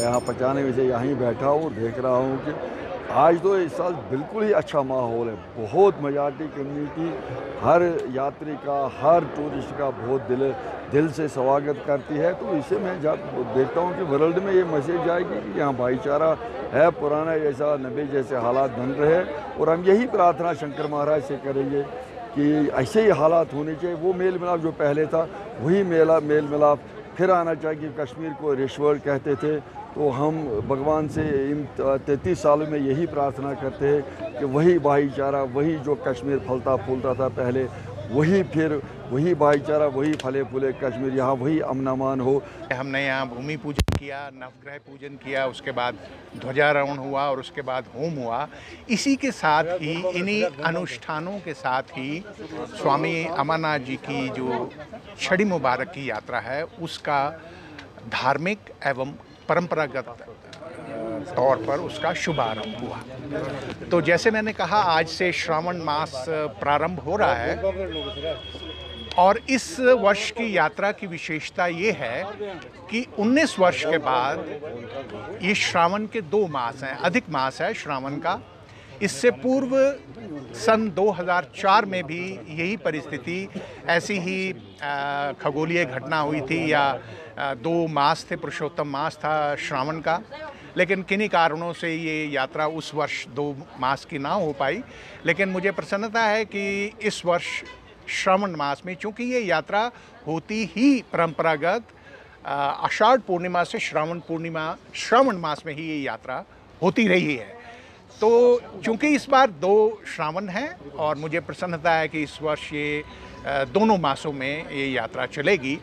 यहाँ पचाने में से यहाँ बैठा हूँ और देख रहा हूँ कि आज तो इस साल बिल्कुल ही अच्छा माहौल है। बहुत मेजॉरिटी कम्युनिटी हर यात्री का, हर टूरिस्ट का बहुत दिल से स्वागत करती है। तो इसे मैं देखता हूँ कि वर्ल्ड में ये मैसेज जाएगी कि यहाँ भाईचारा है, पुराना जैसा 90 जैसे हालात बन रहे हैं। और हम यही प्रार्थना शंकर महाराज से करेंगे कि ऐसे ही हालात होने चाहिए। वो मेल मिलाप जो पहले था वही मेल मिलाप फिर आना चाहिए। कश्मीर को रिच वर्ल्ड कहते थे, तो हम भगवान से इन 33 सालों में यही प्रार्थना करते हैं कि वही भाईचारा, वही जो कश्मीर फलता फूलता था पहले, वही भाईचारा, वही फले फूले कश्मीर, यहाँ वही अमन अमान हो। हमने यहाँ भूमि पूजन किया, नवग्रह पूजन किया, उसके बाद ध्वजारोहण हुआ और उसके बाद होम हुआ। इसी के साथ ही, इन्हीं अनुष्ठानों के साथ ही स्वामी अमरनाथ जी की जो छड़ी मुबारक की यात्रा है उसका धार्मिक एवं परंपरागत तौर पर उसका शुभारंभ हुआ। तो जैसे मैंने कहा, आज से श्रावण मास प्रारंभ हो रहा है और इस वर्ष की यात्रा की विशेषता ये है कि 19 वर्ष के बाद ये श्रावण के 2 मास हैं, अधिक मास है श्रावण का। इससे पूर्व सन 2004 में भी यही परिस्थिति, ऐसी ही खगोलीय घटना हुई थी, या 2 मास थे, पुरुषोत्तम मास था श्रावण का। लेकिन किन्हीं कारणों से ये यात्रा उस वर्ष 2 मास की ना हो पाई। लेकिन मुझे प्रसन्नता है कि इस वर्ष श्रावण मास में, चूँकि ये यात्रा होती ही परंपरागत आषाढ़ पूर्णिमा से श्रावण मास में ही ये यात्रा होती रही है। तो चूँकि इस बार 2 श्रावण हैं और मुझे प्रसन्नता है कि इस वर्ष ये दोनों मासों में ये यात्रा चलेगी।